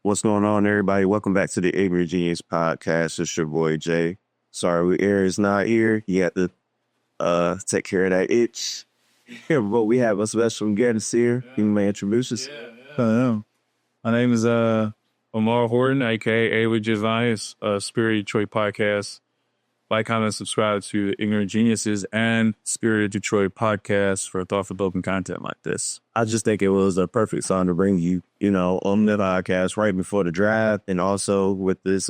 What's going on, everybody? Welcome back to the Ignorant Genius Podcast. It's your boy Jay. Sorry, Air is not here. He had to take care of that itch. Yeah, but we have a special guest here. You may introduce yourself. Hello. My name is Omar Horton, aka with Josias, Spirit Detroit Podcast. Like, comment, and subscribe to Ignorant Geniuses and Spirit Detroit Podcast for thought-provoking content like this. I just think it was a perfect song to bring you, on the podcast right before the draft, and also with this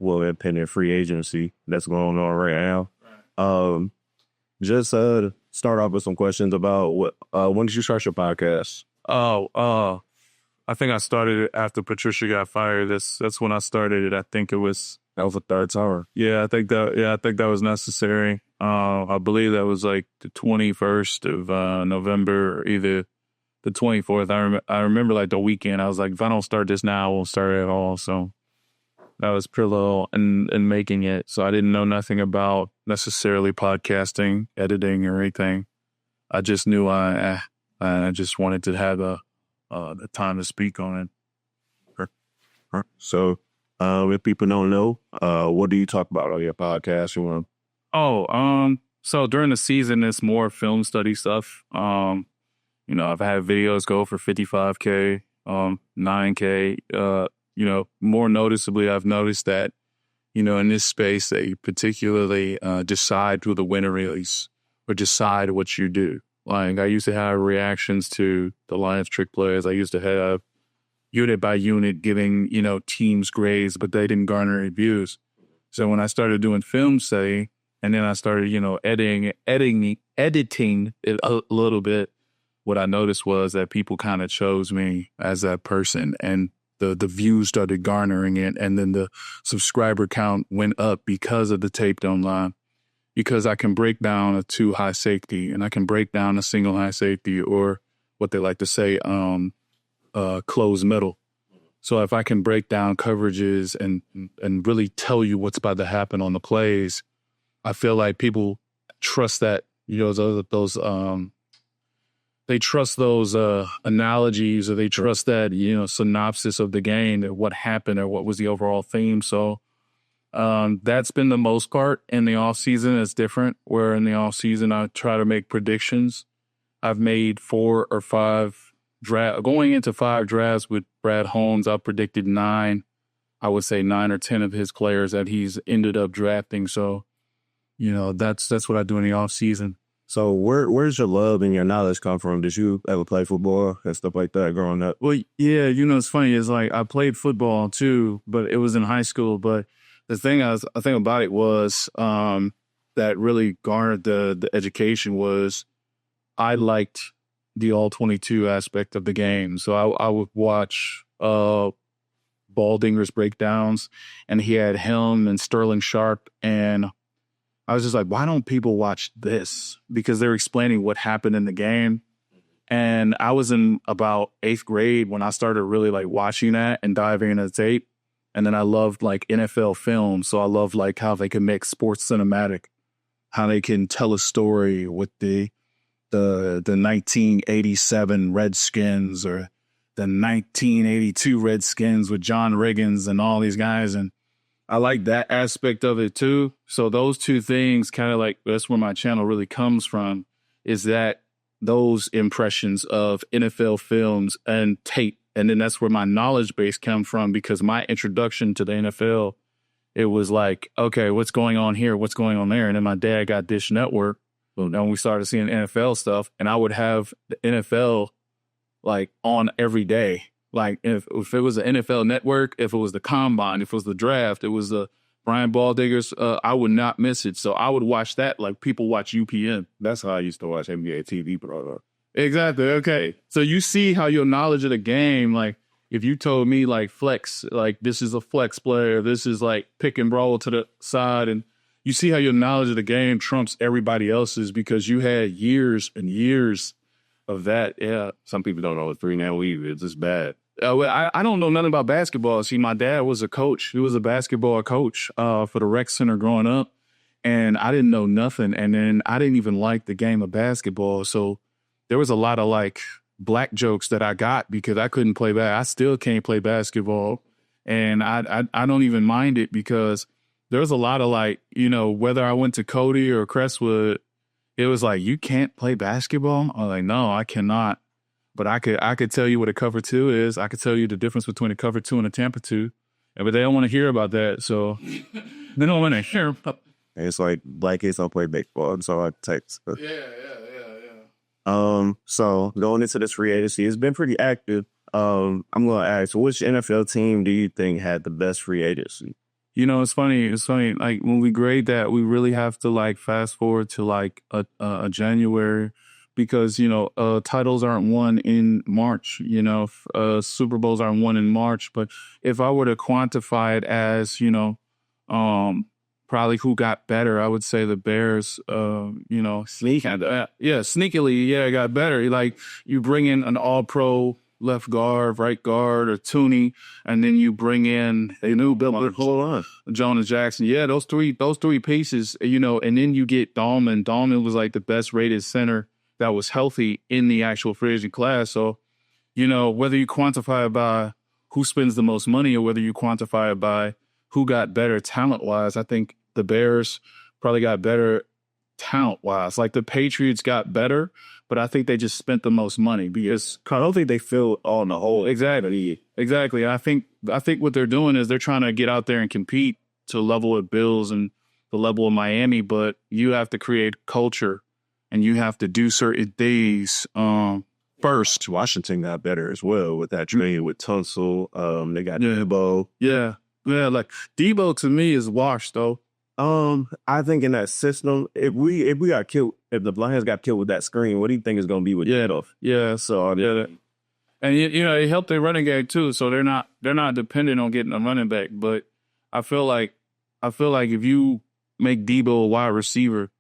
impending free agency that's going on right now. Right. Just start off with some questions about when did you start your podcast? I think I started it after Patricia got fired. That's when I started it. I think that was a third tower. Yeah, I think that was necessary. I believe that was like the 21st of November, or either the 24th. I remember like the weekend. I was like, if I don't start this now, I won't start it at all. So that was pivotal in making it. So I didn't know nothing about necessarily podcasting, editing, or anything. I just knew I just wanted to have the time to speak on it. So, if people don't know, what do you talk about on your podcast? So during the season, it's more film study stuff. I've had videos go for 55K, 9K. More noticeably, I've noticed that, in this space, they particularly decide who the winner is or decide what you do. Like, I used to have reactions to the Lions trick players. I used to have unit by unit giving, teams grades, but they didn't garner any views. So when I started doing film study, and then I started, editing it a little bit, what I noticed was that people kind of chose me as that person, and the views started garnering it, and then the subscriber count went up because of the taped online. Because I can break down a 2 high safety, and I can break down a single high safety, or what they like to say, closed middle. So if I can break down coverages and really tell you what's about to happen on the plays, I feel like people trust that, they trust those analogies, or they trust that, synopsis of the game, that what happened or what was the overall theme. So that's been the most part. In the off season, it's different, where in the off season, I try to make predictions. I've made 4 or 5 going into 5 drafts with Brad Holmes. I predicted 9. I would say 9 or 10 of his players that he's ended up drafting. So, that's what I do in the off season. So where's your love and your knowledge come from? Did you ever play football and stuff like that growing up? Well, yeah, it's funny. It's like I played football too, but it was in high school. But the thing about it was that really garnered the education was I liked the all-22 aspect of the game. So I would watch Baldinger's breakdowns, and he had him and Sterling Sharp, and I was just like, why don't people watch this? Because they're explaining what happened in the game. And I was in about 8th grade when I started really like watching that and diving into the tape. And then I loved like NFL films. So I loved like how they can make sports cinematic, how they can tell a story with the 1987 Redskins or the 1982 Redskins with John Riggins and all these guys. And I like that aspect of it too. So those two things kind of like, that's where my channel really comes from, is that those impressions of NFL films and tape. And then that's where my knowledge base comes from, because my introduction to the NFL, it was like, okay, what's going on here? What's going on there? And then my dad got Dish Network. Well, then we started seeing NFL stuff, and I would have the NFL like on every day. Like if it was the NFL Network, if it was the Combine, if it was the draft, it was the Brian Baldinger's, I would not miss it. So I would watch that like people watch UPN. That's how I used to watch NBA TV, bro. Exactly. Okay. So you see how your knowledge of the game, like if you told me like flex, like this is a flex player, this is like pick and roll to the side, and you see how your knowledge of the game trumps everybody else's because you had years and years of that. Yeah. Some people don't know what 3 now either. It's just bad. I don't know nothing about basketball. See, my dad was a coach. He was a basketball coach for the rec center growing up. And I didn't know nothing. And then I didn't even like the game of basketball. So there was a lot of like black jokes that I got because I couldn't play I still can't play basketball. And I don't even mind it because there's a lot of like, you know, whether I went to Cody or Crestwood, it was like, you can't play basketball? I'm like, no, I cannot. But I could tell you what a cover two is. I could tell you the difference between a cover two and a tamper two. But they don't want to hear about that. So they don't want to hear. It's like black kids don't play baseball. And so I text. Yeah. So going into this free agency, it's been pretty active. I'm going to ask, which NFL team do you think had the best free agency? You know, it's funny. Like when we grade that, we really have to like fast forward to like a January because, you know, titles aren't won in March, you know, Super Bowls aren't won in March. But if I were to quantify it as, you know, probably who got better, I would say the Bears, you know, sneakily, got better. Like you bring in an all-pro left guard, right guard, or Tooney, and then you bring in a new Jonas Jackson. Yeah, those three pieces, you know, and then you get Dahlman. Dahlman was like the best rated center that was healthy in the actual free agent class. So, you know, whether you quantify it by who spends the most money or whether you quantify it by who got better talent-wise, I think the Bears probably got better talent-wise. Like the Patriots got better, but I think they just spent the most money because I don't think they feel on the whole. Exactly. I think what they're doing is they're trying to get out there and compete to level with Bills and the level of Miami, but you have to create culture and you have to do certain things first. Washington got better as well with that trade with Tunsil. They got Debo. Yeah. Like Debo to me is washed though. I think in that system, if we got killed, if the Lions got killed with that screen, what do you think is going to be with Debo? Yeah. So and you know it helped their running game too. So they're not dependent on getting a running back. But I feel like if you make Debo a wide receiver,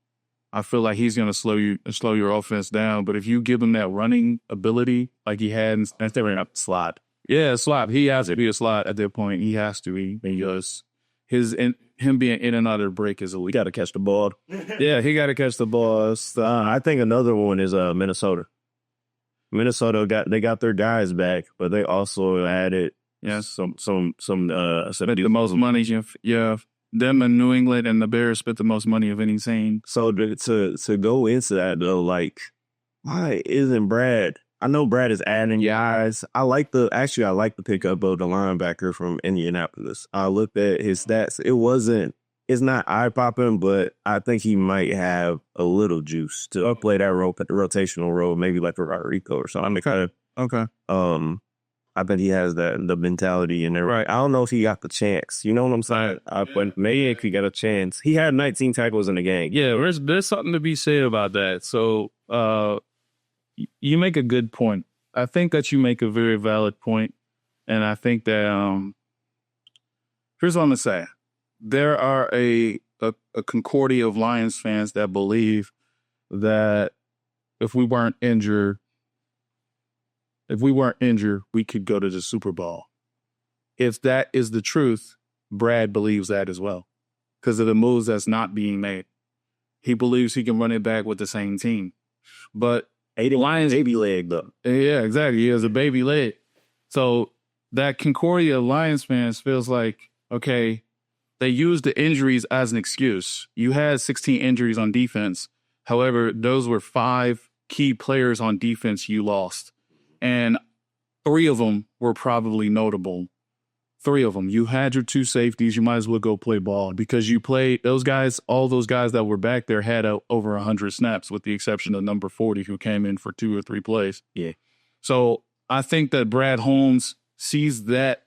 I feel like he's going to slow your offense down. But if you give him that running ability like he had, and they were up slot. Yeah, slot. He has to be a slot at that point. He has to be because him being in and out of the break is elite. Got to catch the ball. Yeah, he got to catch the ball. I think another one is Minnesota. Minnesota got their guys back, but they also added some the most money. Yeah, them and New England and the Bears spent the most money of any team. So to go into that though, like why isn't Brad? I know Brad is adding guys. I like the pickup of the linebacker from Indianapolis. I looked at his stats. It's not eye-popping, but I think he might have a little juice to play that rotational role, maybe like a Rodrigo or something. Okay. I think he has the mentality in there. Right. I don't know if he got the chance. You know what I'm saying? But maybe if he got a chance. He had 19 tackles in the game. Yeah, there's something to be said about that. So, you make a good point. I think that you make a very valid point. And I think that, here's what I'm going to say. There are a concordia of Lions fans that believe that if we weren't injured, we could go to the Super Bowl. If that is the truth, Brad believes that as well because of the moves that's not being made. He believes he can run it back with the same team. But Lions baby leg though. Yeah, exactly. He has a baby leg. So that concordia of Lions fans feels like, okay, they use the injuries as an excuse. You had 16 injuries on defense. However, those were 5 key players on defense you lost. And 3 of them were probably notable. 3 of them. You had your 2 safeties. You might as well go play ball because you played those guys. All those guys that were back there had over 100 snaps, with the exception of number 40, who came in for 2 or 3 plays. Yeah. So I think that Brad Holmes sees that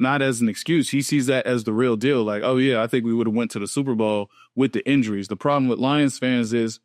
not as an excuse. He sees that as the real deal. Like, oh yeah, I think we would have went to the Super Bowl with the injuries. The problem with Lions fans is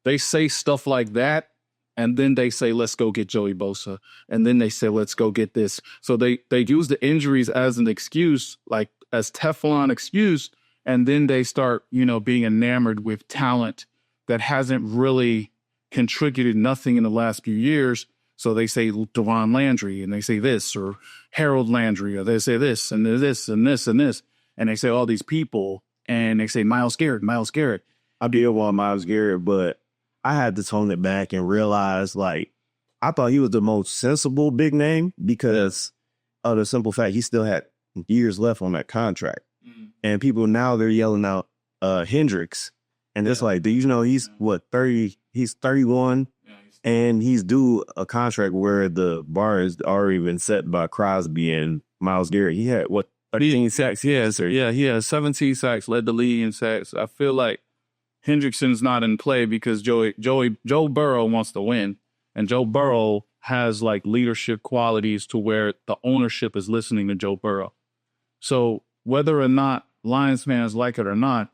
they say stuff like that. And then they say, let's go get Joey Bosa. And then they say, let's go get this. So they use the injuries as an excuse, like as Teflon excuse. And then they start, being enamored with talent that hasn't really contributed nothing in the last few years. So they say Devon Landry and they say this, or Harold Landry, or they say this and this and this and this. And they say all these people and they say Myles Garrett. I did want Myles Garrett, but I had to tone it back and realize, like, I thought he was the most sensible big name because of the simple fact he still had years left on that contract. And people now they're yelling out Hendricks. And it's like, do you know he's 30? He's 31 and he's due a contract where the bar has already been set by Crosby and Myles Garrett. He had 13 sacks? Yes, sir. Yeah, he has 17 sacks, led the league in sacks. I feel like Hendrickson's not in play because Joe Burrow wants to win. And Joe Burrow has like leadership qualities to where the ownership is listening to Joe Burrow. So whether or not Lions fans like it or not,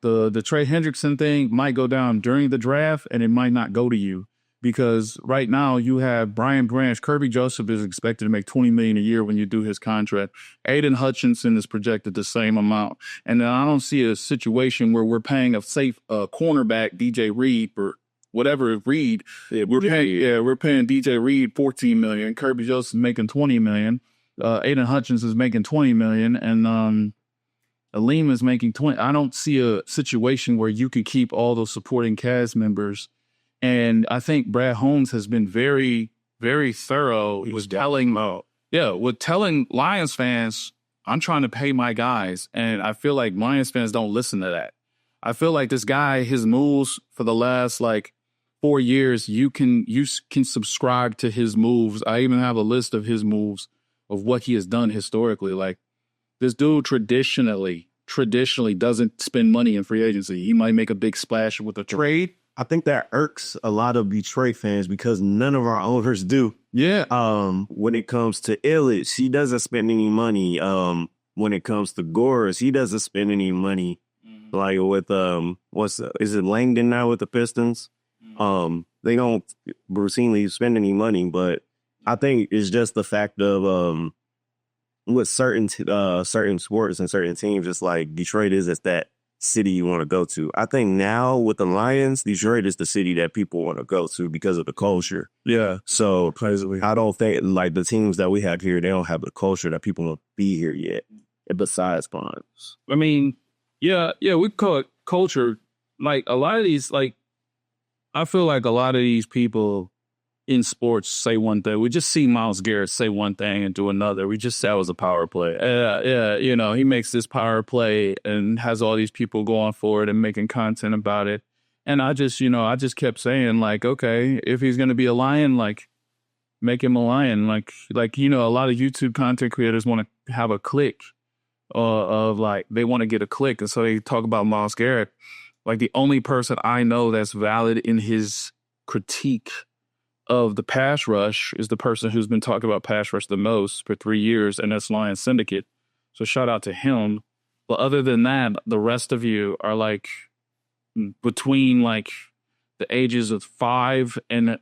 the Trey Hendrickson thing might go down during the draft and it might not go to you because right now you have Brian Branch. Kirby Joseph is expected to make $20 million a year when you do his contract. Aiden Hutchinson is projected the same amount. And then I don't see a situation where we're paying a safe cornerback, DJ Reed, for whatever Reed. Yeah, we're paying DJ Reed $14 million. Kirby Joseph is making $20 million. Aiden Hutchinson is making $20 million. And Aleem is making 20. I don't see a situation where you can keep all those supporting cast members. And I think Brad Holmes has been very, very thorough with telling Lions fans, I'm trying to pay my guys. And I feel like Lions fans don't listen to that. I feel like this guy, his moves for the last 4 years, you can subscribe to his moves. I even have a list of his moves of what he has done historically. Like, this dude traditionally doesn't spend money in free agency. He might make a big splash with a trade. I think that irks a lot of Detroit fans because none of our owners do. Yeah. When it comes to Illich, he doesn't spend any money. When it comes to Gores, he doesn't spend any money. Like with is it Langdon now with the Pistons? They don't routinely spend any money, but I think it's just the fact of with certain sports and certain teams, it's like Detroit is that city you want to go to. I think now with the Lions, Detroit is the city that people want to go to because of the culture. Yeah. So I don't think like the teams that we have here, they don't have the culture that people want to be here yet. Besides Bonds. I mean, yeah, we call it culture. Like a lot of these, I feel like a lot of these people in sports say one thing. We just see Myles Garrett say one thing and do another. We just say it was a power play. He makes this power play and has all these people going for it and making content about it. And I just kept saying okay, if he's going to be a Lion, make him a Lion. A lot of YouTube content creators want to have a click of they want to get a click. And so they talk about Myles Garrett. The only person I know that's valid in his critique of the pass rush is the person who's been talking about pass rush the most for 3 years, and that's Lion Syndicate. So shout out to him. But other than that, the rest of you are between the ages of 5 and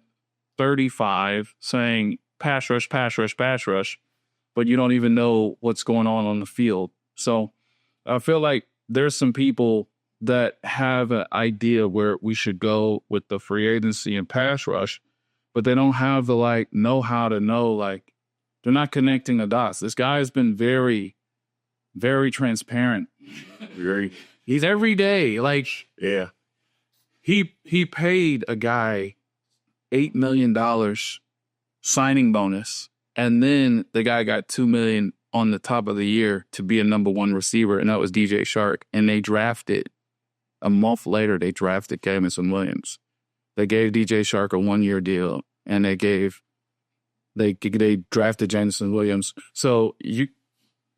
35 saying pass rush, pass rush, pass rush, but you don't even know what's going on the field. So I feel like there's some people that have an idea where we should go with the free agency and pass rush, but they don't have the know-how to know, they're not connecting the dots. This guy has been very, very transparent. He's every day. Yeah. He paid a guy $8 million signing bonus, and then the guy got $2 million on the top of the year to be a number one receiver, and that was DJ Shark. And they drafted, a month later, they drafted Jamison Williams. They gave DJ Shark a 1-year deal, and they drafted Jamison Williams. So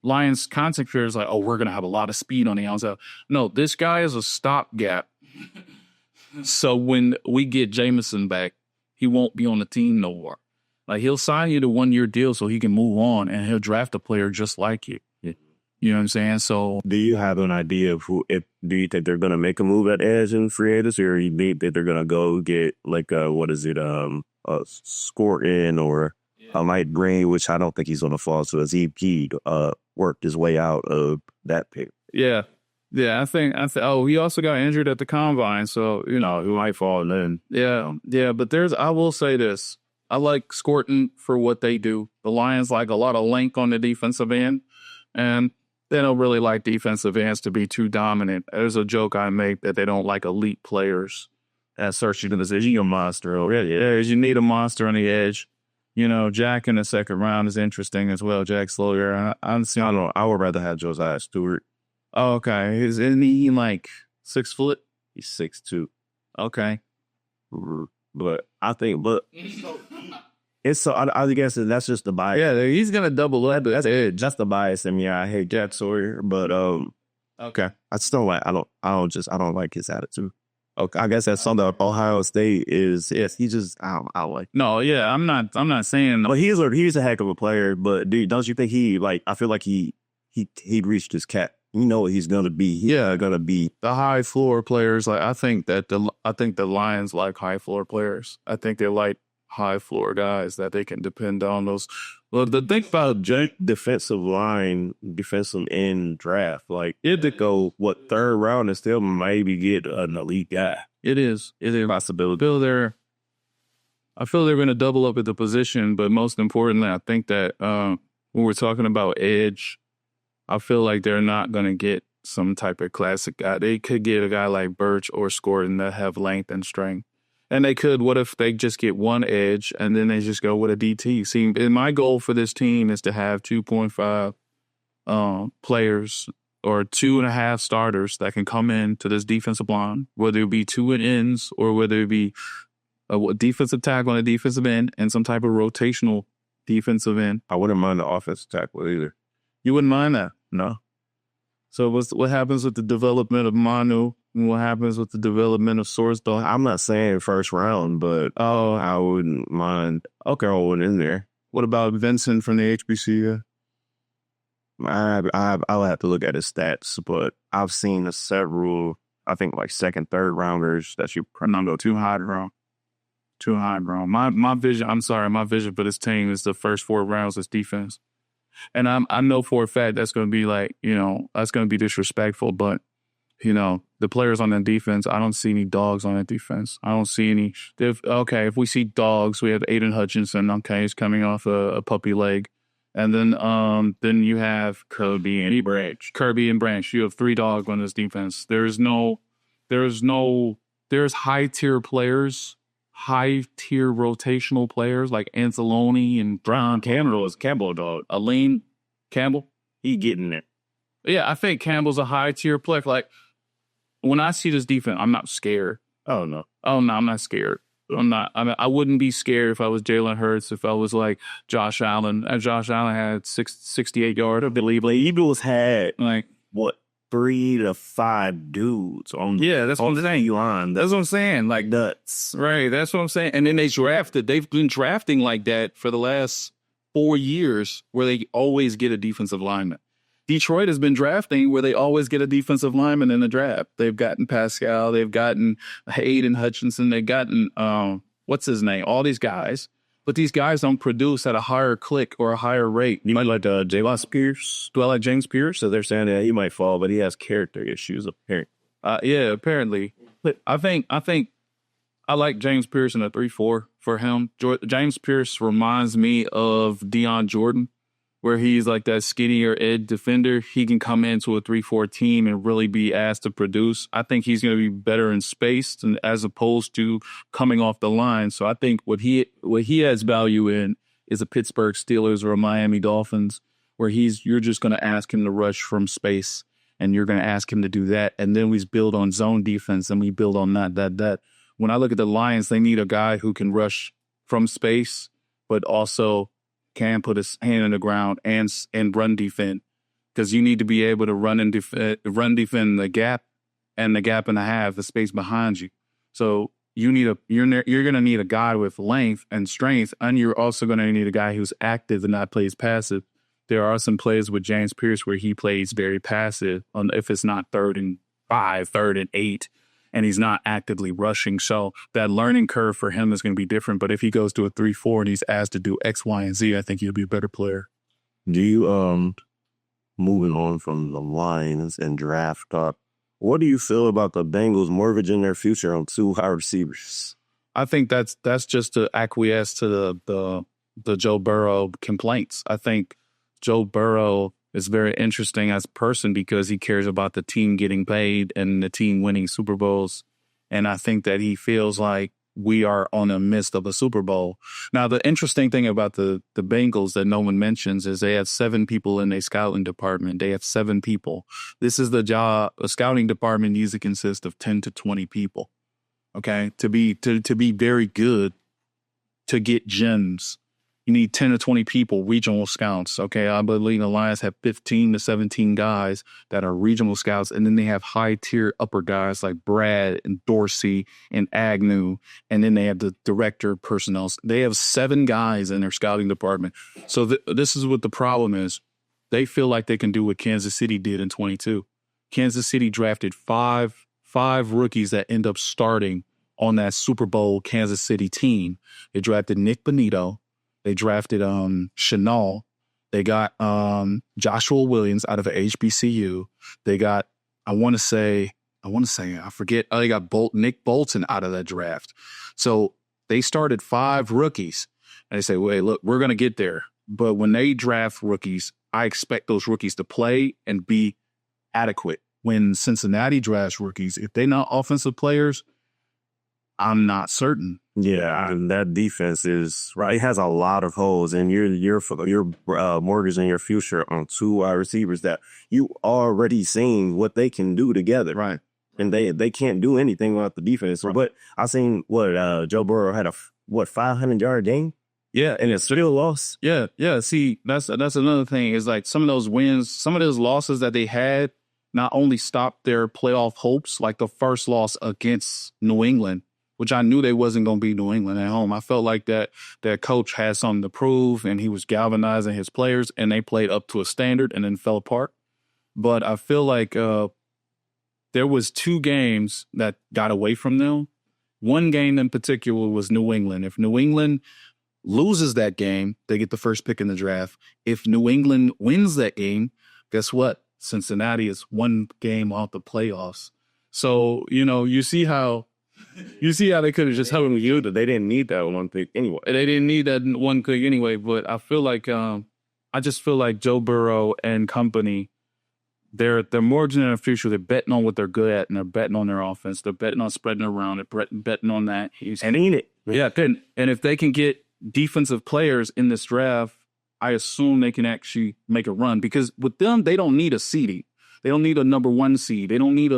Lions content creators we're going to have a lot of speed on the outside. No, this guy is a stopgap. So when we get Jamison back, he won't be on the team no more. He'll sign you to 1-year deal so he can move on, and he'll draft a player just like you. You know what I'm saying? So, do you have an idea of do you think they're going to make a move at edge in free agency, or you think that they're going to go get a Scorton or a Mike Green, which I don't think he's going to fall to, as he worked his way out of that pick? Yeah. I think. Oh, he also got injured at the combine, so he might fall in. Yeah. But I will say this: I like Scorton for what they do. The Lions like a lot of length on the defensive end, and they don't really like defensive ends to be too dominant. There's a joke I make that they don't like elite players. at searching the position. You're a monster already. You need a monster on the edge. Jack in the second round is interesting as well. Jack Sawyer. Honestly, I don't know. I would rather have Josiah Stewart. Oh, okay. Isn't he like 6 foot? He's 6'2". Okay. But I think, it's so, I guess that's just the bias. Yeah, he's going to double up. That's it. Just the bias in me. I hate Jack Sawyer, but, okay. I still like, I don't like his attitude. Okay. I guess that's something that Ohio State is, yes, he just, I don't like. No, yeah, I'm not saying. But he's a heck of a player, but dude, don't you think I feel like he reached his cap. You know what he's gonna be. Gonna be the high floor players. Like I think the Lions like high floor players. I think they like high floor guys that they can depend on. Those. Well, the thing about defensive end draft, like it to go third round and still maybe get an elite guy. It is a possibility. I feel they're going to double up at the position, but most importantly, I think that when we're talking about edge, I feel like they're not going to get some type of classic guy. They could get a guy like Birch or Scourton that have length and strength. And they could, what if they just get one edge and then they just go with a DT? See, my goal for this team is to have 2.5 players or 2.5 starters that can come in to this defensive line, whether it be 2 ends or whether it be a defensive tackle on a defensive end and some type of rotational defensive end. I wouldn't mind the offensive tackle either. You wouldn't mind that? No. So what happens with the development of Manu? And what happens with the development of Sorsdal? I'm not saying first round, but I wouldn't mind throwing in there. What about Vincent from the HBCU? I'll have to look at his stats, but I've seen several, I think like second, third rounders that you not go too high, bro. Too high, bro. My vision for this team is the first 4 rounds is defense. And I know for a fact that's going to be like, that's going to be disrespectful. But, the players on that defense, I don't see any dogs on that defense. I don't see any. If we see dogs, we have Aiden Hutchinson. Okay, he's coming off a puppy leg. And then you have Kirby and Branch. You have 3 dogs on this defense. There's high-tier players, high-tier rotational players like Anzalone and Brown Campbell dog. Elaine Campbell. He getting there. Yeah, I think Campbell's a high-tier player. Like, when I see this defense, I'm not scared. Oh, no, I'm not scared. I wouldn't be scared if I was Jalen Hurts, if I was like Josh Allen. Josh Allen had 68 yards. I believe. Like, Eagles had, 3 to 5 dudes on that's what I'm saying. Line. That's what I'm saying. Like nuts. Right. That's what I'm saying. And then they've been drafting like that for the last 4 years where they always get a defensive lineman. Detroit has been drafting where they always get a defensive lineman in the draft. They've gotten Pascal. They've gotten Aiden Hutchinson. They've gotten, what's his name? All these guys. But these guys don't produce at a higher click or a higher rate. You might like James Pierce. Do I like James Pierce? So they're saying that he might fall, but he has character issues, apparently. Yeah, apparently. But I think I like James Pierce in a 3-4 for him. James Pierce reminds me of Deion Jordan, where he's like that skinnier edge defender. He can come into a 3-4 team and really be asked to produce. I think he's going to be better in space as opposed to coming off the line. So I think what he has value in is a Pittsburgh Steelers or a Miami Dolphins, where you're just going to ask him to rush from space and you're going to ask him to do that. And then we build on zone defense and we build on that. When I look at the Lions, they need a guy who can rush from space, but also can put his hand in the ground and run defend, because you need to be able to run defend the gap and the gap and a half, the space behind you. So you're going to need a guy with length and strength, and you're also going to need a guy who's active and not plays passive. There are some plays with James Pierce where he plays very passive if it's not 3rd and 5, 3rd and 8. And he's not actively rushing. So that learning curve for him is going to be different. But if he goes to a 3-4 and he's asked to do X, Y, and Z, I think he'll be a better player. Do you, moving on from the Lions and draft talk, what do you feel about the Bengals mortgaging their future on 2 wide receivers? I think that's just to acquiesce to the Joe Burrow complaints. I think Joe Burrow is very interesting as a person because he cares about the team getting paid and the team winning Super Bowls. And I think that he feels like we are on the midst of a Super Bowl. Now, the interesting thing about the Bengals that no one mentions is they have 7 people in their scouting department. They have 7 people. This is the job. A scouting department usually consists of 10 to 20 people. Okay, to be very good, to get gems, you need 10 to 20 people, regional scouts. Okay, I believe the Lions have 15 to 17 guys that are regional scouts, and then they have high tier upper guys like Brad and Dorsey and Agnew, and then they have the director of personnel. They have 7 guys in their scouting department. So this is what the problem is. They feel like they can do what Kansas City did in 22. Kansas City drafted five rookies that end up starting on that Super Bowl Kansas City team. They drafted Nick Bonito. They drafted Chanel. They got Joshua Williams out of HBCU. They got, I forget. They got Nick Bolton out of that draft. So they started 5 rookies. And they say, wait, look, we're going to get there. But when they draft rookies, I expect those rookies to play and be adequate. When Cincinnati drafts rookies, if they're not offensive players, I'm not certain. Yeah, and that defense is right. It has a lot of holes, and you're mortgaging your future on 2 wide receivers that you already seen what they can do together, right? And they can't do anything without the defense. Right. But I seen Joe Burrow had a 500-yard game. Yeah, and it's still lost. Yeah. See, that's another thing. Is like some of those wins, some of those losses that they had, not only stopped their playoff hopes, like the first loss against New England, which I knew they wasn't going to be New England at home. I felt like that coach had something to prove, and he was galvanizing his players, and they played up to a standard and then fell apart. But I feel like there was 2 games that got away from them. One game in particular was New England. If New England loses that game, they get the first pick in the draft. If New England wins that game, guess what? Cincinnati is 1 game off the playoffs. So, you see how they could have just held you. They didn't need that 1 pick anyway. They didn't need that 1 pick anyway. But I feel like I just feel like Joe Burrow and company, they're mortgaging in the future. They're betting on what they're good at, and they're betting on their offense. They're betting on spreading around. They're betting on that. And ain't it? Yeah. And if they can get defensive players in this draft, I assume they can actually make a run, because with them, they don't need a seeding. They don't need a number 1 seed. They don't need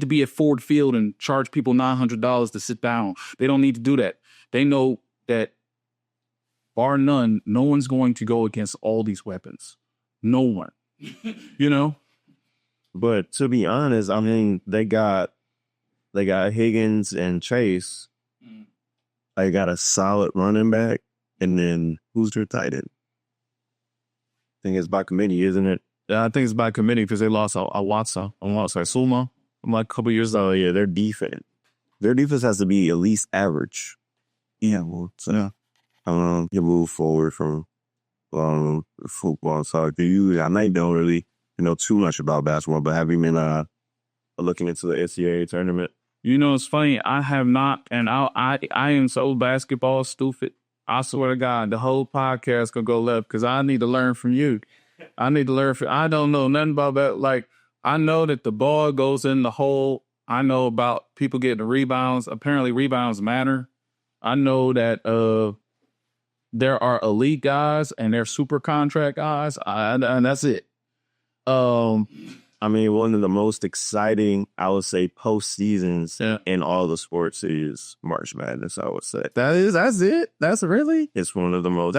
to be at Ford Field and charge people $900 to sit down. They don't need to do that. They know that, bar none, no one's going to go against all these weapons. No one. But to be honest, I mean, they got Higgins and Chase. They got a solid running back, and then who's their tight end? I think it's by committee, isn't it? Yeah, I think it's by committee because they lost Suma like a couple years ago. Yeah, their defense has to be at least average. Yeah, well, so yeah. You move forward from football. So I might don't really know too much about basketball, but have you been looking into the NCAA tournament? It's funny. I have not, and I am so basketball stupid. I swear to God, the whole podcast could go left because I need to learn from you. I don't know nothing about that. Like, I know that the ball goes in the hole. I know about people getting the rebounds. Apparently, rebounds matter. I know that there are elite guys and they're super contract guys, and that's it. I mean, one of the most exciting, I would say, postseasons in all the sports is March Madness, I would say. That's it? That's really? It's one of the most.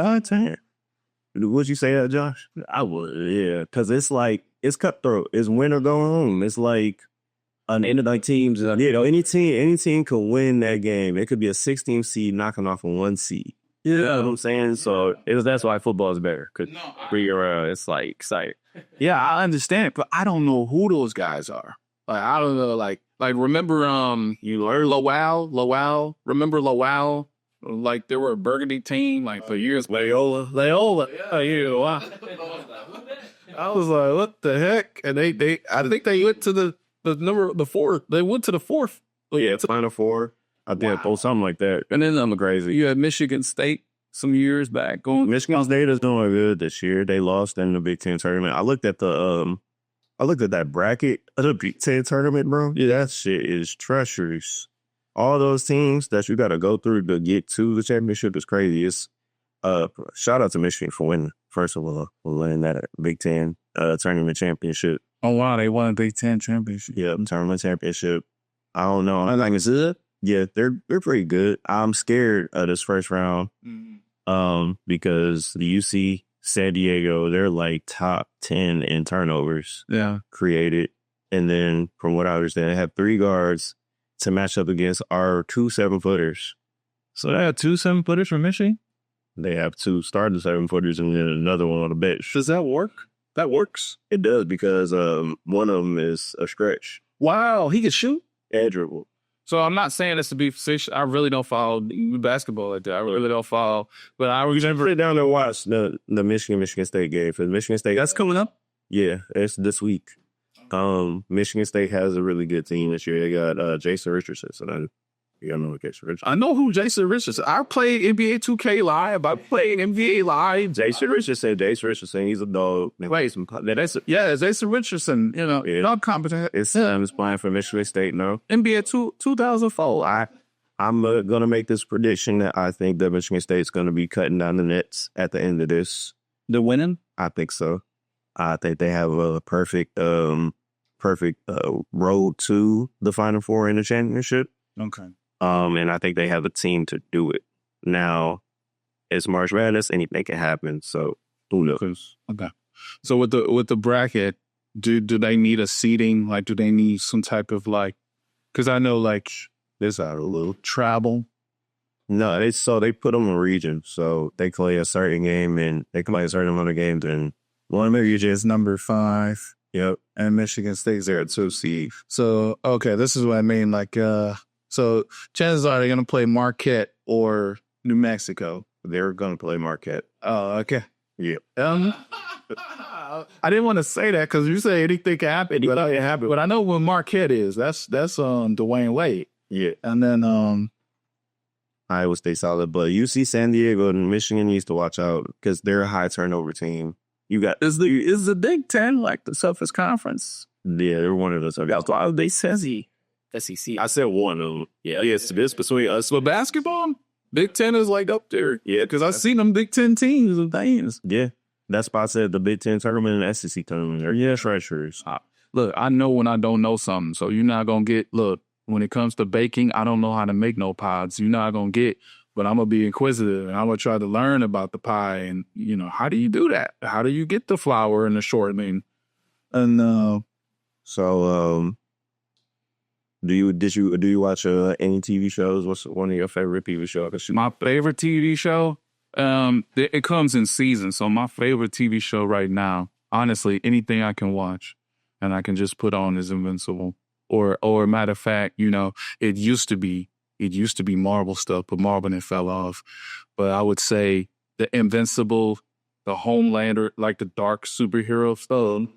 Would you say that, Josh? I would, yeah. Because it's like, it's cutthroat. It's win or go home. It's like an end of the teams. Any team could win that game. It could be a 16 seed knocking off a 1 seed. You know what I'm saying? So that's why football is better. It's like exciting. Yeah, I understand it, but I don't know who those guys are. Like, I don't know. Like remember you learn Lowell. Remember Lowell? Like, they were a burgundy team like for years. Loyola. Yeah. Wow. I was like, what the heck? And I think they went to the 4. They went to the 4th. Yeah, it's Final Four. I did post something like that. And then I'm crazy. You had Michigan State some years back. Michigan State is doing good this year. They lost in the Big Ten tournament. I looked at that bracket of the Big Ten tournament, bro. Yeah, that shit is treacherous. all those teams that you got to go through to get to the championship is crazy. It's shout out to Michigan for winning. First of all, for winning that Big Ten tournament championship. Oh wow, they won a Big Ten championship. Yeah, tournament championship. I don't know. I'm like, is it? Yeah, they're pretty good. I'm scared of this first round. Because the UC San Diego, they're like top 10 in turnovers created. And then from what I understand, they have 3 guards to match up against our 2 7-footers. So they have 2 7-footers from Michigan? They have 2 starting 7-footers and then another one on the bench. Does that work? That works. It does because one of them is a stretch. Wow, he can shoot? And dribble. So I'm not saying this to be facetious. I really don't follow basketball like that. I really don't follow. But I remember sit down and watch the Michigan State game. For Michigan State, that's coming up. Yeah, it's this week. Michigan State has a really good team this year. They got Jason Richardson. So you don't know what Jason Richardson. I know who Jason Richardson. I played NBA 2K Live. I played NBA Live. Jason Richardson. He's a dog. Wait, Jason Richardson. You know, not competent. It's playing for Michigan State. No, NBA 2004. I'm gonna make this prediction that I think that Michigan State's gonna be cutting down the nets at the end of this. They're winning. I think so. I think they have a perfect road to the Final Four in the championship. Okay. And I think they have a team to do it. Now, it's March Madness, anything can happen. So who knows? Okay. So with the bracket, do they need a seeding? Like, do they need some type of like? Because I know like there's a little travel. No, they put them in region, so they play a certain game and they can play a certain amount of games. And one of them region is number 5. Yep, and Michigan State's there at 2 seed. So okay, this is what I mean. Like, so chances are they're gonna play Marquette or New Mexico. They're gonna play Marquette. Oh, okay. Yeah. I didn't want to say that because you say anything can happen. But I know what Marquette is. That's Dwayne Wade. Yeah. And then Iowa State solid, but UC San Diego and Michigan needs to watch out because they're a high turnover team. You got is the Big Ten like the toughest conference? Yeah, they're one of those. They says SEC. I said one of them. Yeah, it's this between us. But basketball, Big Ten is like up there. Yeah, because I've seen them Big Ten teams and things. Yeah, that's why I said the Big Ten tournament and the SEC tournament. They're treacherous. Look, I know when I don't know something, so you're not gonna get. Look, when it comes to baking, I don't know how to make no pies. You're not gonna get. But I'm going to be inquisitive, and I'm going to try to learn about the pie and, you know, how do you do that? How do you get the flour and the shortening? And do you watch any TV shows? What's one of your favorite TV shows? My favorite TV show, it comes in seasons. So my favorite TV show right now, honestly, anything I can watch and I can just put on is Invincible. Or matter of fact, you know, it used to be Marvel stuff, but Marvel then fell off. But I would say the Invincible, the Homelander, like the dark superhero stuff.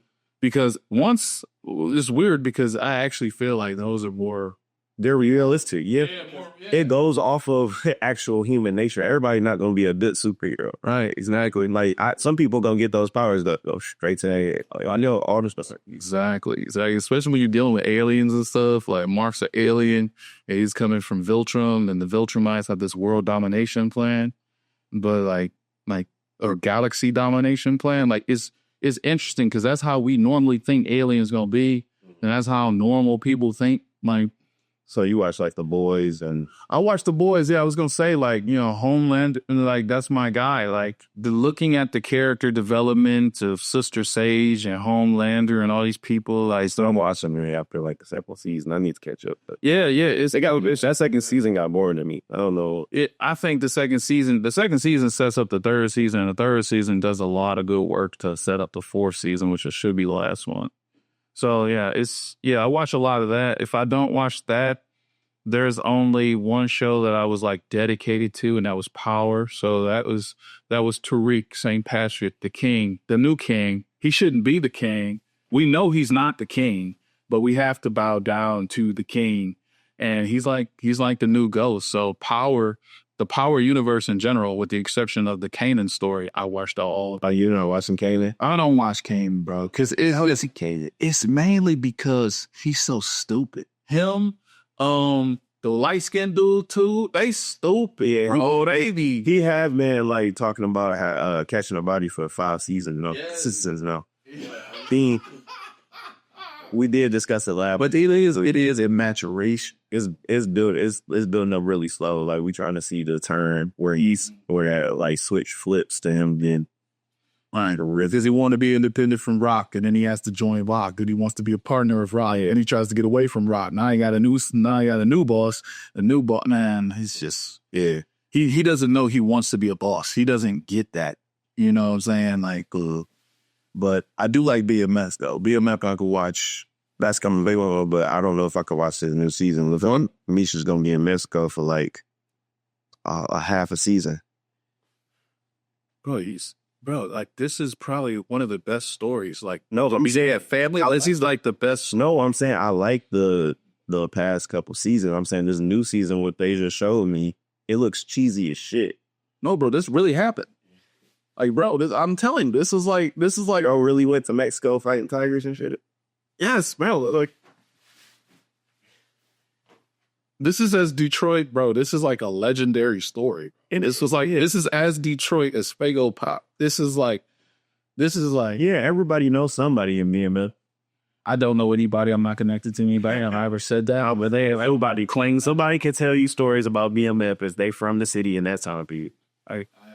Because once, it's weird because I actually feel like those are more... They're realistic, yeah. It goes off of actual human nature. Everybody's not going to be a good superhero. Right, exactly. Like, some people going to get those powers that go straight to the... I know all this stuff. Exactly. Especially when you're dealing with aliens and stuff. Like, Mark's an alien, and he's coming from Viltrum, and the Viltrumites have this world domination plan. But, or galaxy domination plan. Like, it's interesting because that's how we normally think aliens going to be, and that's how normal people think. Like, so you watch like The Boys and... I watched The Boys. Yeah, I was going to say like, you know, Homeland, like that's my guy. Like looking at the character development of Sister Sage and Homelander and all these people. Like, so I'm watching them after like the second season. I need to catch up. But yeah. That second season got boring to me. I don't know. I think the second season sets up the third season, and the third season does a lot of good work to set up the fourth season, which should be the last one. So, I watch a lot of that. If I don't watch that, there's only one show that I was like dedicated to, and that was Power. So that was Tariq St. Patrick, the king, the new king. He shouldn't be the king. We know he's not the king, but we have to bow down to the king. And he's like the new ghost. So Power, the Power universe in general, with the exception of the Kanan story, I watched all. Oh, you know watching Kanan? I don't watch Kanan, bro, because it's mainly because he's so stupid. Him, The light-skinned dude, too, they stupid. Yeah, bro. They be... he have been like talking about catching a body for 5 seasons, seasons now. We did discuss it last, but it is a maturation. It's building up really slow. Like we trying to see the turn where that like switch flips to him. Then Because he want to be independent from Rock, and then he has to join Rock, and he wants to be a partner of Rock, and he tries to get away from Rock. Now he got a new boss. A new boss, man. He's just He doesn't know he wants to be a boss. He doesn't get that. You know what I'm saying? Like, but I do like BMS though. BMS I could watch. That's coming available, but I don't know if I could watch this new season. Misha's gonna be in Mexico for like a half a season. Bro, like this is probably one of the best stories. Like, no, let me say that family. This is like the best. No, I'm saying I like the past couple seasons. I'm saying this new season, what they just showed me, it looks cheesy as shit. No, bro, this really happened. Like, bro, I'm telling you, this is like, oh, really went to Mexico fighting tigers and shit? Yes, bro. Like, this is as Detroit, bro. This is like a legendary story. And this is as Detroit as Fago Pop. This is like, yeah, everybody knows somebody in BMF. I don't know anybody. I'm not connected to anybody. I've ever said that, but everybody claims somebody can tell you stories about BMF as they from the city in that time period.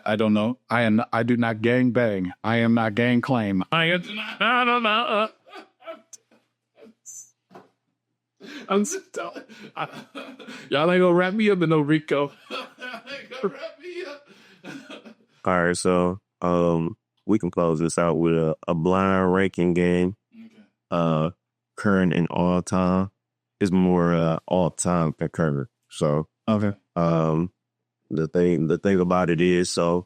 I don't know. I do not gang bang. I am not gang claim. I don't know. I'm just telling. Y'all ain't gonna wrap me up in no Rico. All right, so we can close this out with a blind ranking game. Okay. Current and all time. It's more all time than current. So okay. The thing about it is, so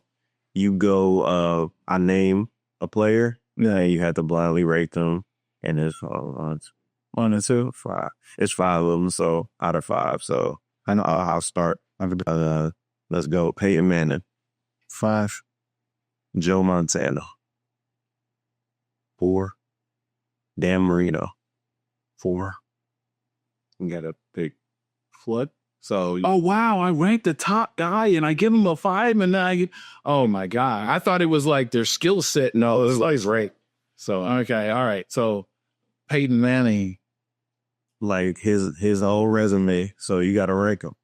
you go. I name a player. Yeah, you have to blindly rate them, and it's 1 and 2, 5. It's 5 of them, so out of 5. So I know I'll start. Let's go. Peyton Manning, 5. Joe Montana, 4. Dan Marino, 4. You gotta pick Flood. So oh wow, I ranked the top guy and I give him a 5, and oh my god, I thought it was like their skill set. No, it was like right. So okay, all right. So Peyton Manning, like his whole resume. So you gotta rank him.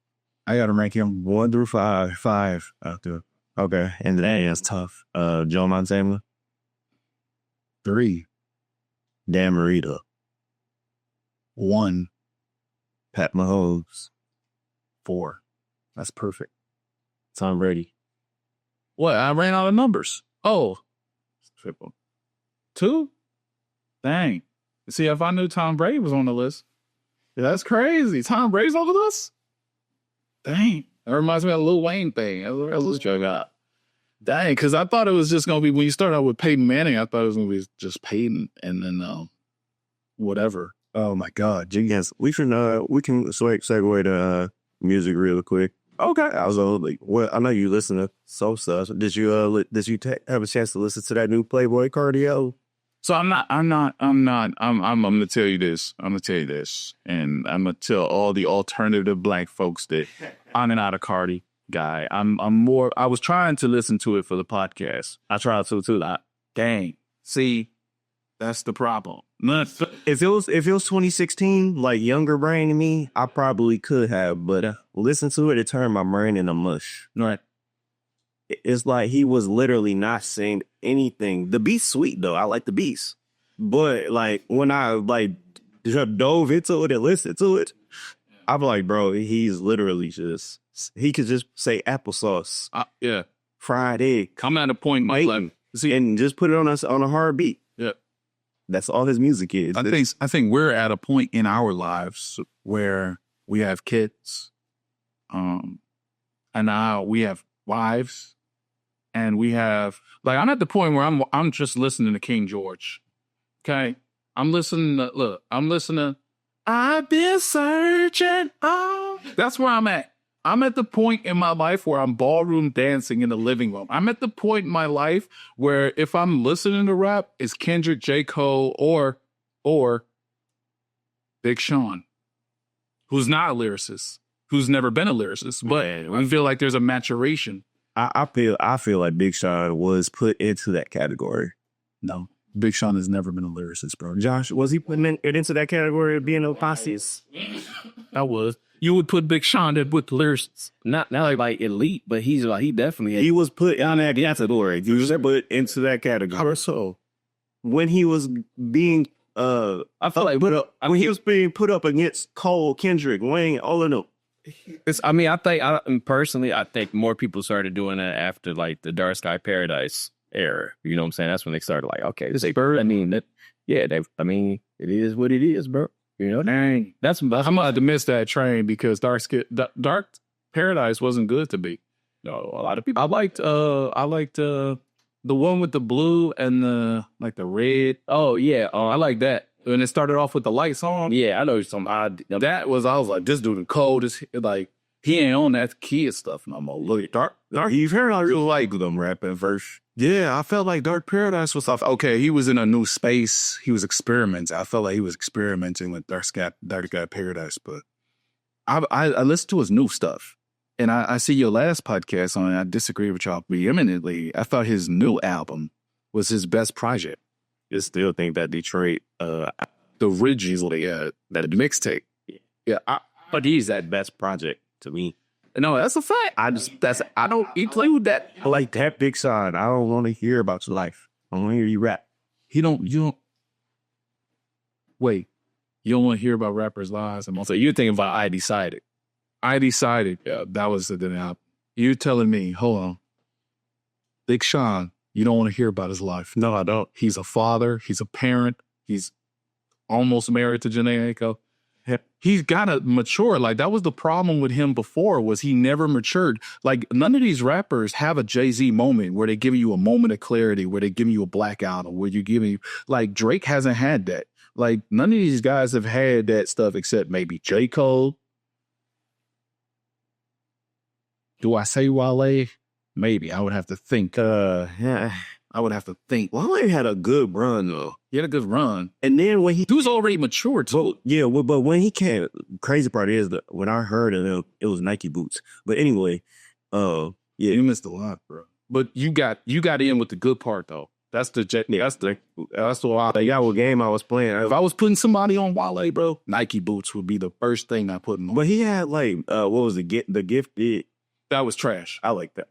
I gotta rank him 1 through 5. 5 after. Okay, and that is tough. Joe Montana, 3. Dan Marino, 1. Pat Mahomes, 4. That's perfect. Tom Brady. What? I ran out of numbers. Oh. 2? Dang. See, if I knew Tom Brady was on the list, that's crazy. Tom Brady's on the list? Dang. That reminds me of a Lil Wayne thing. Let's joke out. Dang, because I thought it was just going to be, when you start out with Peyton Manning, I thought it was going to be just Peyton and then whatever. Oh my God. Yes, we can segue to music real quick. Okay. I was like, well, I know you listen to Sosa. Did you have a chance to listen to that new Playboy Cardio? So I'm gonna tell you this. And I'm gonna tell all the alternative black folks that I'm not a Cardi guy. I was trying to listen to it for the podcast. I tried to too. Like, dang. See, that's the problem. If it was 2016, like younger brain than me, I probably could have, but listen to it turned my brain into mush. Right. It's like he was literally not saying anything. The beat's sweet though. I like the beats. But like when I like dove into it and listened to it, I'm like, bro, he's literally he could just say applesauce. Yeah. Fried egg. I'm at a point and just put it on a hard beat. Yeah. That's all his music is. I think we're at a point in our lives where we have kids, and now we have wives. And we have, like, I'm at the point where I'm just listening to King George. Okay? I'm listening to, I've been searching. Oh. That's where I'm at. I'm at the point in my life where I'm ballroom dancing in the living room. I'm at the point in my life where if I'm listening to rap, it's Kendrick, J. Cole, or Big Sean, who's not a lyricist. who's never been a lyricist. But I feel like there's a maturation. I feel like Big Sean was put into that category. No, Big Sean has never been a lyricist, bro. Josh, was he putting it into that category of being a posses? I was You would put Big Sean with lyricists. not like elite, but he definitely He was put on that category. He was put into that category. How so? When he was being I feel like put up when he was being put up against Cole, Kendrick, Wayne, all of them. I think more people started doing that after like the Dark Sky Paradise era. You know what I'm saying? That's when they started like, okay, this ain't bird. I mean, it is what it is, bro. You know, Dang. I'm about to miss that train because Dark Paradise wasn't good to me. No, a lot of people. I liked the one with the blue and the red. Oh yeah, I like that. And it started off with the lights on. yeah. I know some odd. I was like, this dude is cold. Like, he ain't on that kid stuff no more. Look at Dark. You've heard I really like them rapping first. Yeah, I felt like Dark Paradise was off. Okay, he was in a new space. He was experimenting. I felt like he was experimenting with Dark Sky Paradise. But I listened to his new stuff. And I see your last podcast on it. I disagree with y'all vehemently. I thought his new album was his best project. I still think that Detroit, The originally, that mixtape. Yeah, But he's that best project to me. no, that's a fact. I don't include that. I like that Big Sean. I don't want to hear about your life. I want to hear you rap. You don't wait. You don't want to hear about rappers' lives. So you're thinking about I Decided. Yeah, that was the album. You telling me, hold on, Big Sean, you don't want to hear about his life. No, I don't. He's a father. He's a parent. He's almost married to Janae Aiko. Yeah. He's got to mature. Like, that was the problem with him before, was he never matured. Like, none of these rappers have a Jay-Z moment where they give you a moment of clarity, where they give you a blackout, or where you give me, like, Drake hasn't had that. Like, none of these guys have had that stuff except maybe J. Cole. Do I say Wale? Maybe. I would have to think. Yeah. I would have to think. Wale had a good run though. He had a good run. And then when he was already matured too. But when he came, crazy part is that when I heard of him, it was Nike boots. But anyway, yeah, you missed a lot, bro. But you got in with the good part though. That's the Wale. They got what game I was playing. If I was putting somebody on Wale, bro, Nike boots would be the first thing I put him on. But he had like what was the Gifted? That was trash. I like that.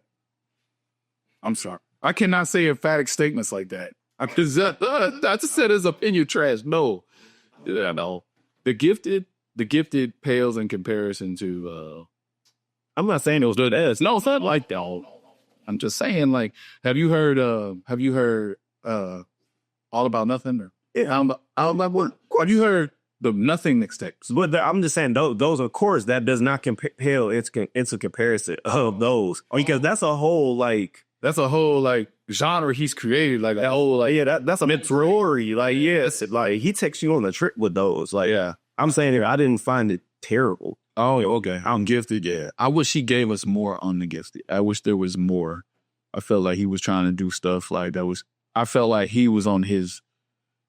I'm sorry. I cannot say emphatic statements like that. I just said his opinion trash. No. Yeah, no. The gifted pales in comparison to I'm not saying it was good as. No, it's not like that. I'm just saying, like, have you heard All About Nothing? Or, Yeah, have you heard the Nothing mixtapes? But I'm just saying those are chords that does not pale into comparison of those, because that's a whole genre he's created, like that whole that's a story. Like, yes, like he takes you on a trip with those. Like, yeah, I'm saying here, I didn't find it terrible. Oh, okay. I'm Gifted, yeah. I wish he gave us more on the Gifted. I wish there was more. I felt like he was trying to do stuff like that was. I felt like he was on his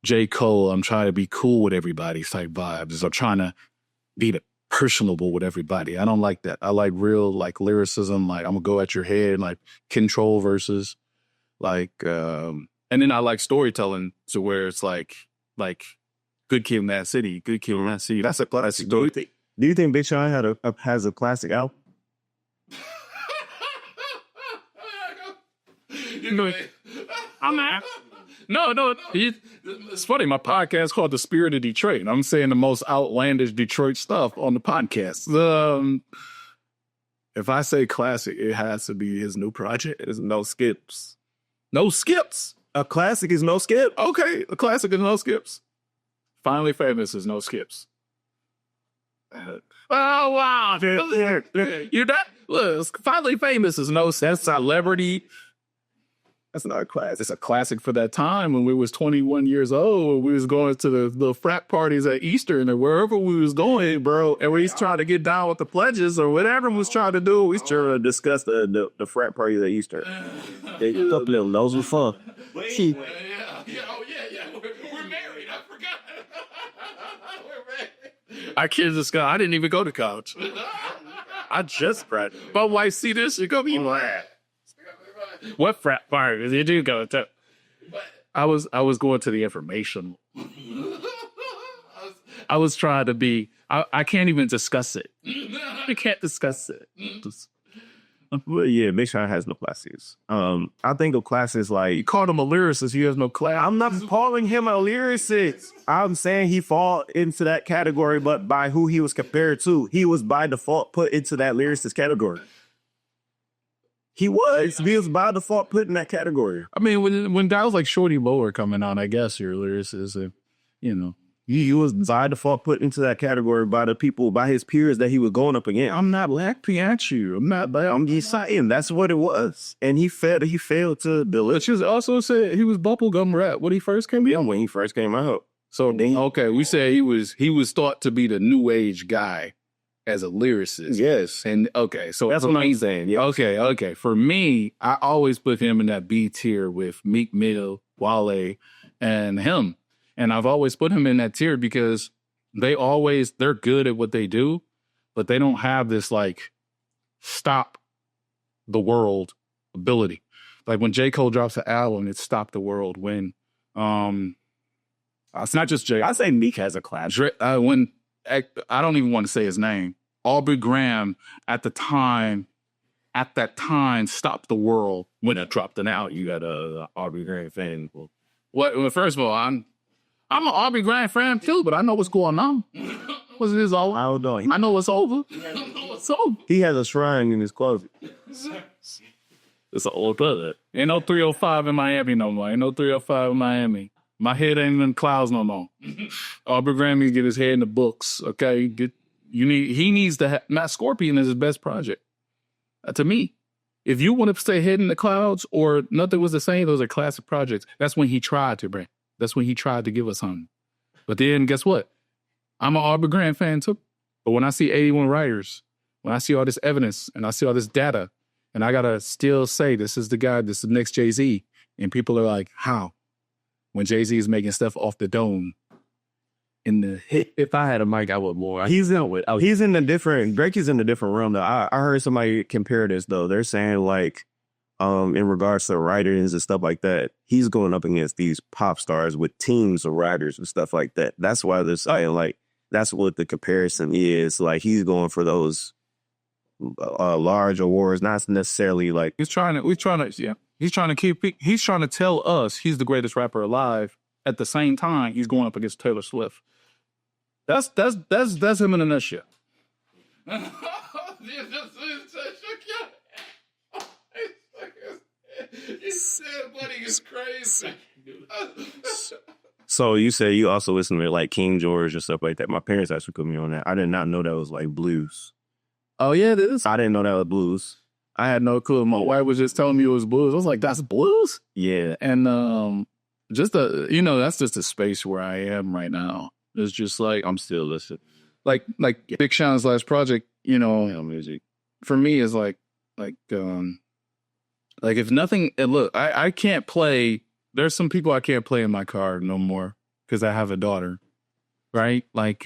J. Cole, I'm trying to be cool with everybody type vibes. I'm trying to be personable with everybody. I don't like that. I like real, like, lyricism. Like, I'm gonna go at your head, like control verses, like, and then I like storytelling to where it's like Good Kid, Mad City, Good Kid, Mad City. That's a classic. Do you think Big Sean has a classic album? I'm not. No. It's funny. My podcast called The Spirit of Detroit. And I'm saying the most outlandish Detroit stuff on the podcast. If I say classic, it has to be his new project. There's no skips. No skips. A classic is no skip. Okay, a classic is no skips. Finally Famous is no skips. Oh, wow. You're not. Look, Finally Famous is no celebrity. That's not a classic. It's a classic for that time when we was 21 years old. We was going to the frat parties at Eastern or wherever we was going, bro. And we was trying to get down with the pledges or whatever we was trying to do. We was trying to discuss the frat parties at Eastern. Those were fun. Yeah. We're married. I forgot. We're married. I kid this guy. I didn't even go to college. I just graduated. My wife see this, she gonna be mad. What frat party did you go to? I was going to the information. I was trying to be. I can't even discuss it. We can't discuss it. Well, yeah, Big Sean has no classes. I think of classes like You called him a lyricist. He has no class. I'm not calling him a lyricist. I'm saying he fall into that category, but by who he was compared to, he was by default put into that lyricist category. He was by default put in that category. I mean, when guys like Shorty Low are coming out, I guess you're a lyricist. And, you know, He was by default put into that category by the people, by his peers that he was going up against. I'm not laughing at you. I'm not. I'm just saying that's what it was, and he failed to build But it. you also said he was bubblegum rap when he first came out. When he first came out. So okay, we said he was thought to be the new age guy as a lyricist. Yes, And okay, so that's what I'm saying. Yeah, Okay. For me, I always put him in that B tier with Meek Mill, Wale, and him. And I've always put him in that tier because they're good at what they do, but they don't have this like stop the world ability. Like when J. Cole drops an album, it stopped the world. When it's not just J. I say Meek has a class. When I don't even want to say his name, Aubrey Graham at that time stopped the world when it dropped an album. You got a Aubrey Graham fan. Well, first of all, I'm an Aubrey Graham fan too, but I know what's going on. What's this all? I don't know. I know it's over. It's over. He has a shrine in his closet. It's an old brother. Ain't no 305 in Miami no more. Ain't no 305 in Miami. My head ain't in the clouds no more. Aubrey Graham needs to get his head in the books. Okay, he needs to. Matt Scorpion is his best project. To me, if you want to stay head in the clouds or nothing was the same, those are classic projects. That's when he tried to bring. That's when he tried to give us something. But then guess what? I'm an Aubrey Graham fan too. But when I see 81 writers, when I see all this evidence and I see all this data, and I gotta still say this is the guy, this is the next Jay-Z, and people are like, how? When Jay-Z is making stuff off the dome in the hit. If I had a mic, I would more. He's in a different. Drake is in a different realm though. I heard somebody compare this though. They're saying like, in regards to writers and stuff like that, he's going up against these pop stars with teams of writers and stuff like that. That's why they're saying like that's what the comparison is. Like he's going for those large awards, not necessarily like He's trying to tell us he's the greatest rapper alive. At the same time, he's going up against Taylor Swift. That's him in a nutshell. You said, buddy, is crazy. So you say you also listen to like King George and stuff like that. My parents actually put me on that. I did not know that was like blues. Oh yeah, it is. I didn't know that was blues. I had no clue. My wife was just telling me it was blues. I was like, that's blues? Yeah. And that's just the space where I am right now. It's just like I'm still listening. like Big Sean's last project, Music. for me is like if nothing, and look, I can't play. There's some people I can't play in my car no more because I have a daughter, right? Like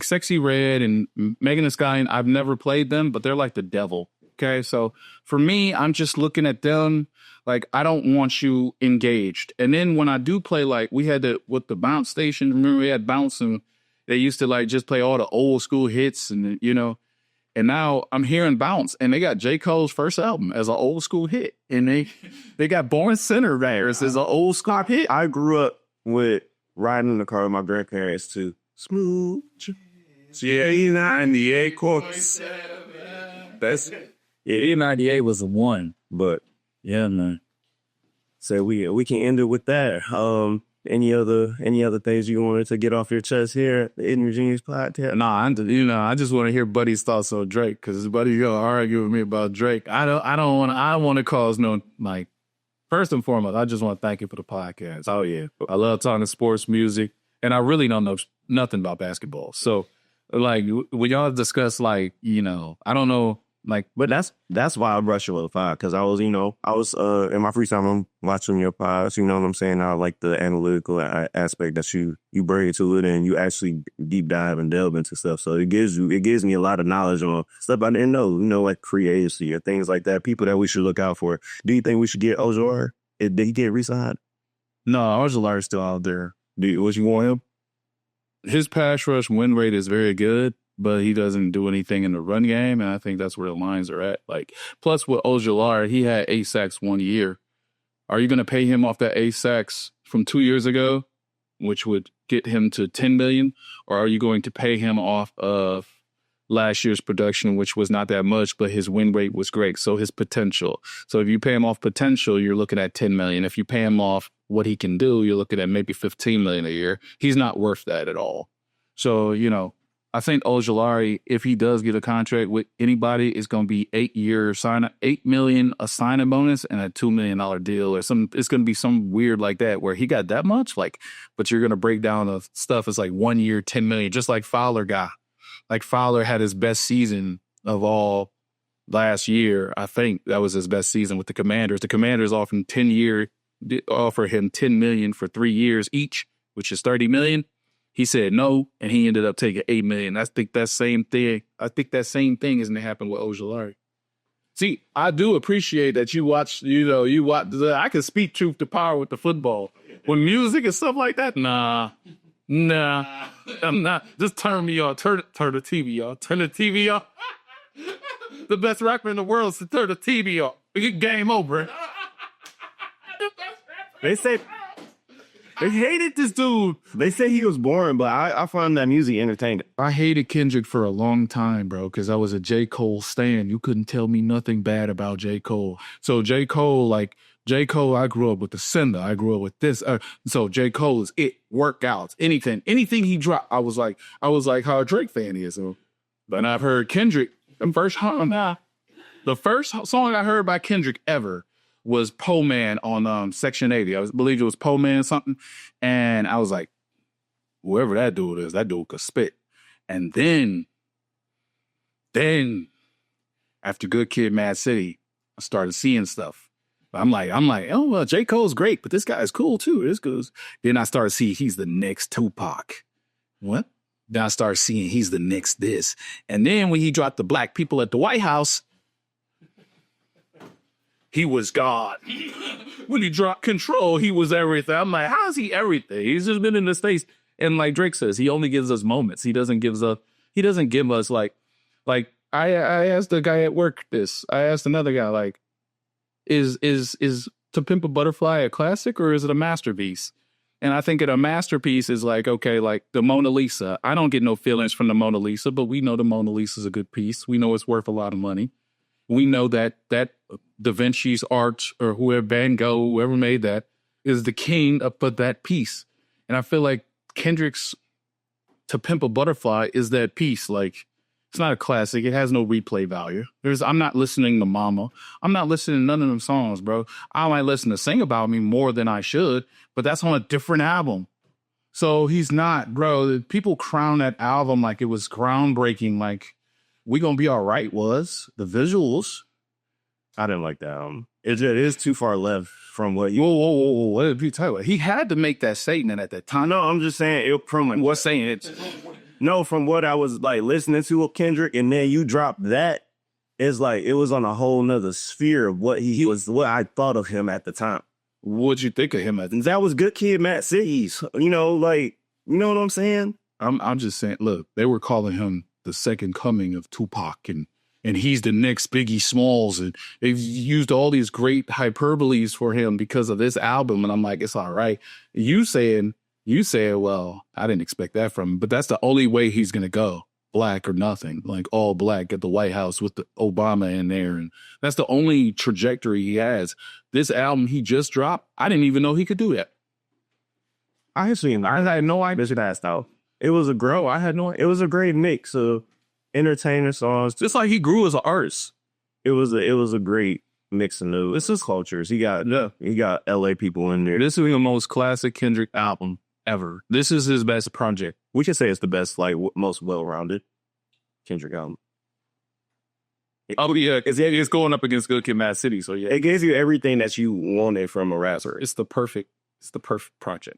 Sexy Red and Megan Thee Stallion. I've never played them, but they're like the devil. Okay, so for me, I'm just looking at them like I don't want you engaged. And then when I do play, like we had with the bounce station. Remember we had bounce and they used to like just play all the old school hits and And now I'm hearing bounce and they got J. Cole's first album as an old school hit, and they got Born Center there as an old school hit. I grew up with riding in the car with my grandparents to Smooth. Yeah, 98 Corks. That's 98 was the one. But Yeah, man. so we can end it with that. Any other things you wanted to get off your chest here at the Ignorant Genius podcast? Nah, I just want to hear Buddy's thoughts on Drake because Buddy gonna argue with me about Drake. I want to cause no like. First and foremost, I just want to thank you for the podcast. Oh yeah, I love talking sports, music, and I really don't know nothing about basketball. So, like when y'all discuss, like I don't know But that's why I brush it with fire, because I was in my free time I'm watching your pods. You know what I'm saying? I like the analytical aspect that you bring to it, and you actually deep dive and delve into stuff. So it gives me a lot of knowledge on stuff I didn't know. Like creativity or things like that. People that we should look out for. Do you think we should get Ojor? Did he get re-signed? No, Ojolari is still out there. What you want him? His pass rush win rate is very good, but he doesn't do anything in the run game, and I think that's where the lines are at. Like, plus with Ojolari, he had 8 sacks 1 year. Are you going to pay him off that 8 sacks from 2 years ago, which would get him to $10 million, or are you going to pay him off of last year's production, which was not that much, but his win rate was great, so his potential. So if you pay him off potential, you're looking at $10 million. If you pay him off what he can do, you're looking at maybe $15 million a year. He's not worth that at all. So, I think Ojolari, if he does get a contract with anybody, it's going to be 8 million a signing bonus and a $2 million deal, or it's going to be some weird like that where he got that much, but you're going to break down the stuff. It's like 1 year, 10 million, just like Fowler got. Like Fowler had his best season of all last year. I think that was his best season with the Commanders. The Commanders offer him $10 million for 3 years each, which is $30 million. He said no, and he ended up taking $8 million. I think that same thing is going to happen with Ojolari. See, I do appreciate that you watch. I can speak truth to power with the football. With music and stuff like that, nah, I'm not. Just turn me on. Turn the TV on. Turn the TV on. The best rapper in the world is to turn the TV on. We get game over. They say they hated this dude. They say he was boring, but I find that music entertaining. I hated Kendrick for a long time, bro, because I was a J. Cole stan. You couldn't tell me nothing bad about J. Cole. So J. Cole, I grew up with the Cinder. I grew up with this. So J. Cole is it. Workouts, anything he dropped. I was like how a Drake fan is. So, but I've heard Kendrick. The first song I heard by Kendrick ever was Po Man on Section 80. I believe it was Po Man something. And I was like, whoever that dude is, that dude could spit. And then after Good Kid, Mad City, I started seeing stuff. I'm like, oh, well, J. Cole's great, but this guy is cool too. This goes. Then I started seeing he's the next Tupac. What? Then I started seeing he's the next this. And then when he dropped the Black People at the White House, he was God. When he dropped Control, he was everything. I'm like, how is he everything? He's just been in the States. And like Drake says, he only gives us moments. He doesn't give us like I asked the guy at work this. I asked another guy, like, is To Pimp a Butterfly a classic or is it a masterpiece? And I think a masterpiece is like, okay, like the Mona Lisa. I don't get no feelings from the Mona Lisa, but we know the Mona Lisa is a good piece. We know it's worth a lot of money. We know that Da Vinci's art or whoever, Van Gogh, whoever made that, is the king of that piece. And I feel like Kendrick's To Pimp a Butterfly is that piece. Like, it's not a classic. It has no replay value. I'm not listening to Mama. I'm not listening to none of them songs, bro. I might listen to Sing About Me more than I should, but that's on a different album. So he's not, bro. People crown that album like it was groundbreaking, like We Gonna Be All Right was. The visuals. I didn't like that album. It is too far left from what you... Whoa. What did you tell you? He had to make that statement at that time. No, I'm just saying What's saying it? No, from what I was like listening to of Kendrick, and then you dropped that, it's like it was on a whole nother sphere of what he was, what I thought of him at the time. What'd you think of him at the time? That was Good Kid, Mad Cities. You know what I'm saying? I'm just saying, look, they were calling him the second coming of Tupac, and he's the next Biggie Smalls, and they've used all these great hyperboles for him because of this album, and I'm like, it's all right. You saying, well, I didn't expect that from him, but that's the only way he's going to go. Black or nothing, like all black at the White House with the Obama in there. And that's the only trajectory he has. This album he just dropped, I didn't even know he could do that. I had no idea that though. It was it was a great mix of entertainer songs. Just like he grew as an artist. It was a great mix of new. It's his cultures. He got LA people in there. This is the most classic Kendrick album ever. This is his best project. We can say it's the best, like most well-rounded Kendrick album. Oh yeah, because it's going up against Good Kid, Mad City. So yeah, It gives you everything that you wanted from a rapper. it's the perfect project.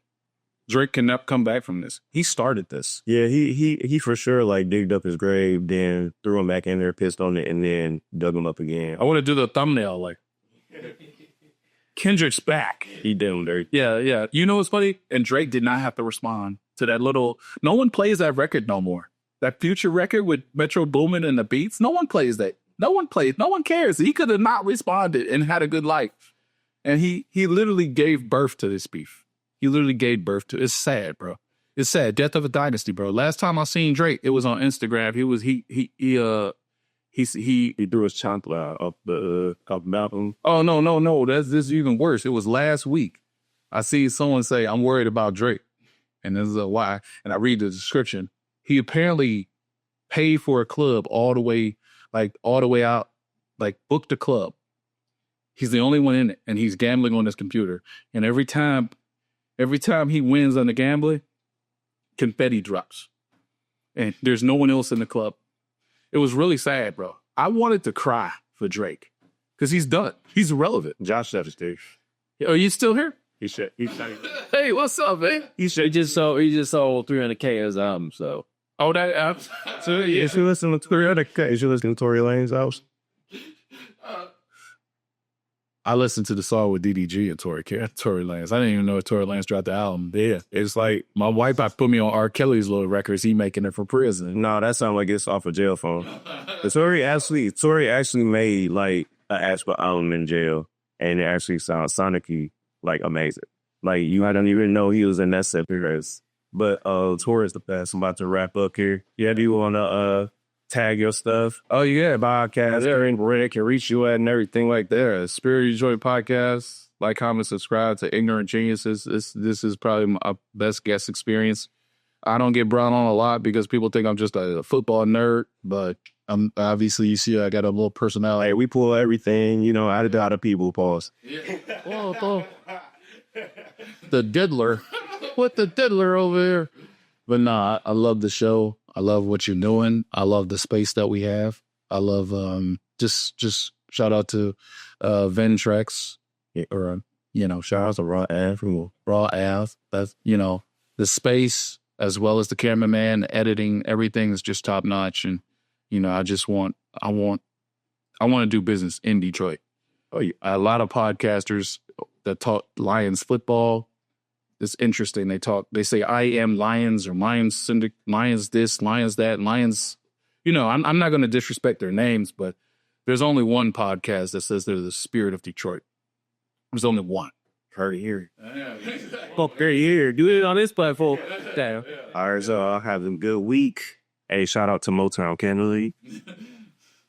Drake cannot come back from this. He started this. Yeah, he for sure like digged up his grave, then threw him back in there, pissed on it, and then dug him up again. I want to do the thumbnail like Kendrick's back. He did him dirty. Yeah. You know what's funny? And Drake did not have to respond to that little. No one plays that record no more. That Future record with Metro Boomin and the beats. No one plays that. No one plays. No one cares. He could have not responded and had a good life. And he literally gave birth to this beef. He literally gave birth to. It's sad, bro. It's sad. Death of a dynasty, bro. Last time I seen Drake, it was on Instagram. He threw his chancla up the mountain. Oh no. This is even worse. It was last week. I see someone say, "I'm worried about Drake," and this is why. And I read the description. He apparently paid for a club all the way out, like booked a club. He's the only one in it, and he's gambling on his computer. And every time he wins on the gambling, confetti drops, and there's no one else in the club. It was really sad, bro. I wanted to cry for Drake because he's done. He's irrelevant. Josh left Steve. Are you still here? He said. Hey, what's up, man? He just sold 300K as so. Oh, that So yeah, if you listen to 300K, you should listen to Tory Lane's house. I listened to the song with DDG and Tory Lanez. I didn't even know Tory Lanez dropped the album. Yeah, it's like my wife put me on R. Kelly's little records. He making it from prison. No, that sounds like it's off a jail phone. Tory actually made like an actual album in jail, and it actually sounds sonically like amazing. Like I don't even know he was in that set because. But Tory is the best. I'm about to wrap up here. Yeah, do you want to tag your stuff? Oh yeah, Podcast where they can reach you at and everything like that. Spirit of Joy Podcast. Like, comment, subscribe to Ignorant Geniuses. This is probably my best guest experience. I don't get brought on a lot because people think I'm just a football nerd, but I'm obviously, you see I got a little personality. Hey, we pull everything, out of people. Pause. Yeah. Whoa. The diddler. What the diddler over here? But nah, I love the show. I love what you're doing. I love the space that we have. I love just shout out to Ventrex or shout out to Raw Av. That's the space as well as the cameraman, the editing, everything is just top notch. And I want to do business in Detroit. Oh, yeah. A lot of podcasters that talk Lions football. It's interesting. They say I am Lions or Lions this, Lions that, Lions. I'm not going to disrespect their names, but there's only one podcast that says they're the spirit of Detroit. There's only one. Heard it here. Very here. Do it on this platform. Damn. All right, so I'll have a good week. Hey, shout out to Motown Candle League.